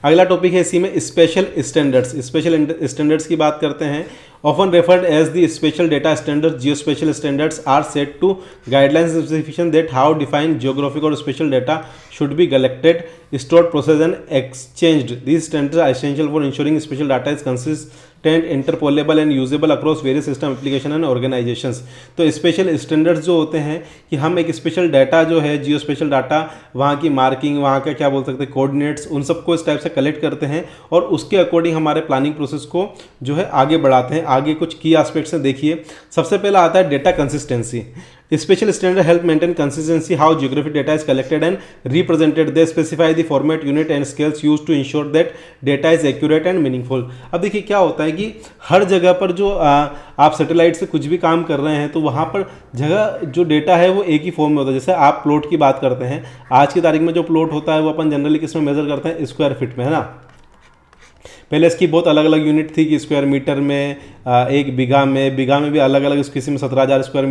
अगला टॉपिक है इसी में स्पेशल स्टैंडर्ड्स। स्पेशल स्टैंडर्ड्स की बात करते हैं। Often referred as the special data standards, geospatial standards are set to guidelines specification that how defined geographic or spatial data should be collected, stored, processed and exchanged. These standards are essential for ensuring spatial data is consistent, interpolable and usable across various system application and organizations. तो special standards जो होते हैं कि हम एक special data जो है जियो spatial data, वहाँ की मार्किंग, वहाँ का क्या बोल सकते हैं कोऑर्डिनेट्स, उन सबको इस टाइप से कलेक्ट करते हैं और उसके अकॉर्डिंग हमारे प्लानिंग प्रोसेस को जो है आगे बढ़ाते हैं। आगे कुछ की एस्पेक्ट्स हैं, देखिए सबसे पहला आता है data consistency. Spatial standard help maintain consistency how geographic data is collected and represented. They specify the format, unit and scales use to ensure that data is accurate and meaningful. अब देखिए क्या होता है कि हर जगह पर जो आप सैटेलाइट से कुछ भी काम कर रहे हैं तो वहाँ पर जगह जो डेटा है वो एक ही फॉर्म में होता है। जैसे आप प्लॉट की बात करते हैं, आज की तारीख में जो प्लॉट होता है वो अपन जनरली किस में मेजर करते हैं, स्क्वायर फीट में, है ना। पहले इसकी बहुत अलग अलग यूनिट थी कि स्क्वायर मीटर में, एक बीघा में भी अलग अलग, किसी में 17,000 स्क्वायर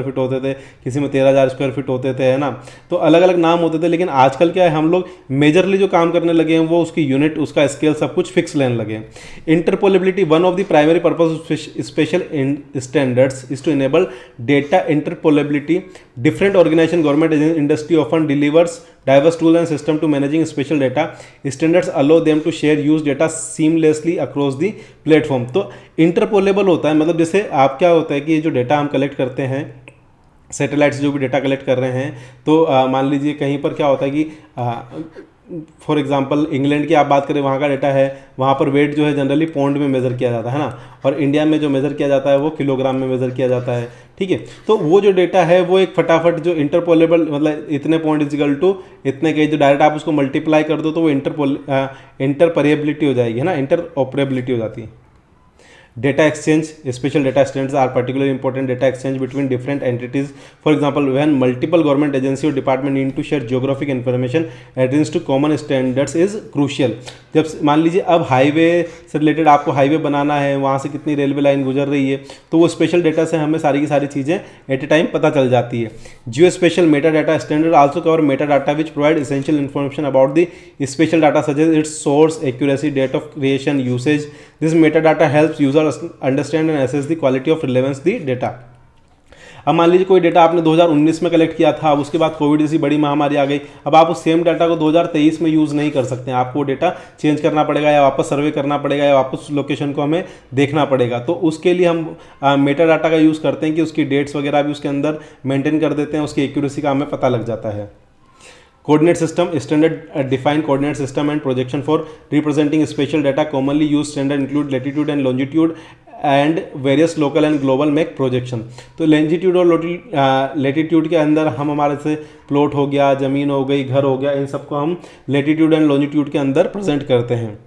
फीट होते थे, किसी में 13,000 स्क्वायर फीट होते थे, है ना। तो अलग अलग नाम होते थे। लेकिन आजकल क्या है, हम लोग मेजरली जो काम करने लगे हैं वो उसकी यूनिट, उसका स्केल सब कुछ फिक्स लेने लगे हैं। Interoperability, one of the primary purpose spatial standards is to enable data interoperability. Different organisation, government, industry often delivers diverse tools and system to managing spatial data. Standards allow them to share use data seamlessly across the platform. तो इंटरपोलेबल होता है, मतलब जैसे आप क्या होता है कि जो डेटा हम कलेक्ट करते हैं सैटेलाइट से, जो भी डेटा कलेक्ट कर रहे हैं, तो मान लीजिए कहीं पर क्या होता है कि फॉर एग्जांपल इंग्लैंड की आप बात करें, वहाँ का डेटा है, वहाँ पर वेट जो है जनरली पौंड में मेज़र किया जाता है ना, और इंडिया में जो मेज़र किया जाता है वो किलोग्राम में मेज़र किया जाता है, ठीक है। तो वो जो डेटा है वो एक फटाफट जो इंटरपोलेबल, मतलब इतने पॉइंट इजिकल टू इतने के, जो डायरेक्ट आप उसको मल्टीप्लाई कर दो तो वो इंटरपरेबिलिटी हो जाएगी, है ना, इंटरऑपरेबिलिटी हो जाती है। Data exchange, special data standards are particularly important. Data exchange between different entities. For example, when multiple government agency or department need to share geographic information adherence to common standards is crucial. जब मान लीजिए अब highway से related आपको highway बनाना है, वहाँ से कितनी रेलवे लाइन गुजर रही है, तो वो स्पेशल डेटा से हमें सारी की सारी चीज़ें एट ए टाइम पता चल जाती है। Geospatial metadata standard also cover metadata which provide essential information about the spatial data such as its source, accuracy, date of creation, usage. This metadata helps user understand and assess the quality of relevance the data. अब मान लीजिए कोई data आपने 2019 में collect किया था, अब उसके बाद कोविड जैसी बड़ी महामारी आ गई, अब आप उस सेम डाटा को 2023 में यूज़ नहीं कर सकते हैं, आपको वो डेटा चेंज करना पड़ेगा या वापस सर्वे करना पड़ेगा या वापस लोकेशन को हमें देखना पड़ेगा। तो उसके लिए हम मेटा डाटा का यूज़ करते हैं कि उसकी डेट्स वगैरह भी उसके अंदर मेंटेन कर देते हैं, उसकी एक्यूरेसी का हमें पता लग जाता है। Coordinate system, standard defined coordinate system and projection for representing spatial data. Commonly used standard include latitude and longitude and various local and global make projection. तो longitude और latitude के अंदर हम हमारे से प्लॉट हो गया, ज़मीन हो गई, घर हो गया, इन सबको हम latitude and longitude के अंदर प्रेजेंट करते हैं।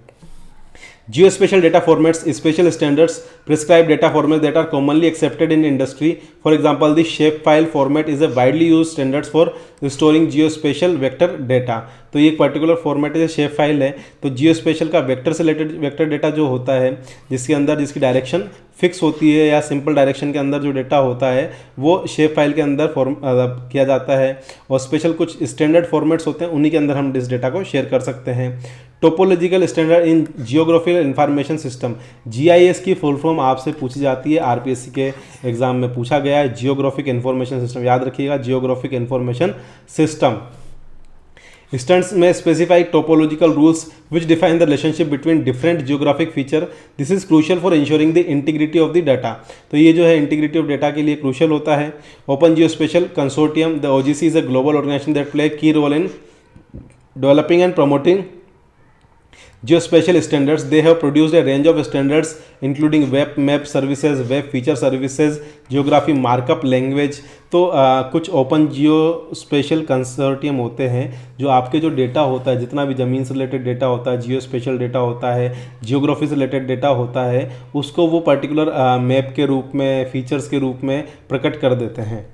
Geospatial data formats, special standards prescribe data formats that are commonly accepted in industry. For example, the shapefile format is a widely used standards for storing geospatial vector data. तो ये एक particular format है, shape file है। तो geospatial का vector से related vector data जो होता है, जिसके अंदर जिसकी डायरेक्शन फिक्स होती है या सिंपल डायरेक्शन के अंदर जो डेटा होता है वो शेप फाइल के अंदर फॉर्म किया जाता है। और स्पेशल कुछ स्टैंडर्ड फॉर्मेट्स होते हैं, उन्हीं के अंदर हम इस डेटा को शेयर कर सकते हैं। Topological standard in geographical information system, GIS की फुल फॉर्म आपसे पूछी जाती है, RPSC के एग्जाम में पूछा गया है। जियोग्राफिक इंफॉर्मेशन सिस्टम याद रखिएगा, जियोग्राफिक इंफॉर्मेशन सिस्टम। स्टैंडर्ड्स में specify topological rules which define the relationship between different geographic feature. This is crucial for ensuring the integrity of the data. तो ये जो है इंटीग्रिटी ऑफ डाटा के लिए crucial होता है। Open geospatial consortium, the OGC is a global organisation that play key role in developing and promoting geospatial standards. They have produced a range of standards including web map services, web feature services, geography markup language. तो कुछ open जियो special consortium होते हैं जो आपके जो data होता है, जितना भी ज़मीन से रिलेटेड डेटा होता है, जियो स्पेशल डेटा होता है, जियोग्राफी से रिलेटेड डेटा होता है, उसको वो पर्टिकुलर मैप के रूप में, फीचर्स के रूप में प्रकट कर देते हैं।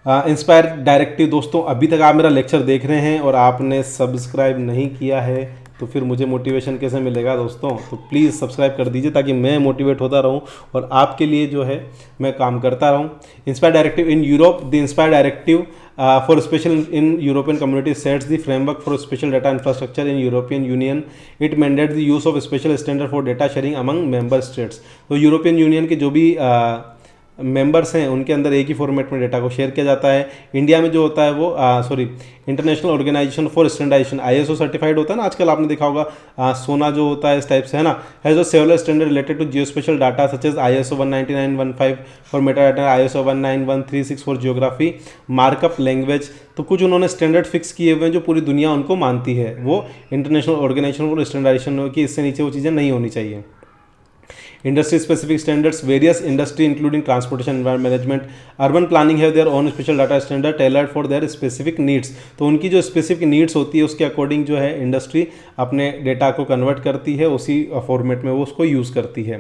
इंस्पायर डायरेक्टिव, दोस्तों अभी तक आप मेरा लेक्चर देख रहे हैं और आपने सब्सक्राइब नहीं किया है तो फिर मुझे मोटिवेशन कैसे मिलेगा दोस्तों। तो प्लीज़ सब्सक्राइब कर दीजिए ताकि मैं मोटिवेट होता रहूं और आपके लिए जो है मैं काम करता रहूं। INSPIRE directive in Europe, the INSPIRE directive for spatial in European community sets the framework for spatial data infrastructure in European Union. It mandate the use of spatial standard for data sharing among member states. तो European Union के जो भी members हैं उनके अंदर एक ही format में डेटा को शेयर किया जाता है. इंडिया में जो होता है वो international organization for standardization ISO certified होता है ना, आजकल आपने देखा होगा. सोना जो होता है इस टाइप से है ना, has a several standard related to geo spatial data such as ISO 19915 for meta data, ISO 19136 for geography markup language. तो कुछ उन्होंने स्टैंडर्ड फिक्स किए हुए हैं जो पूरी दुनिया उनको मानती है, वो इंटरनेशनल ऑर्गेनाइजेशन फॉर स्टैंडर्डाइजेशन की, इससे नीचे वो चीज़ें नहीं होनी चाहिए. Industry specific standards, various industry including transportation, environment management, urban planning have their own special data standard tailored for their specific needs. तो उनकी जो specific needs होती है उसके अकॉर्डिंग जो है इंडस्ट्री अपने डेटा को कन्वर्ट करती है, उसी फॉर्मेट में वो उसको यूज़ करती है.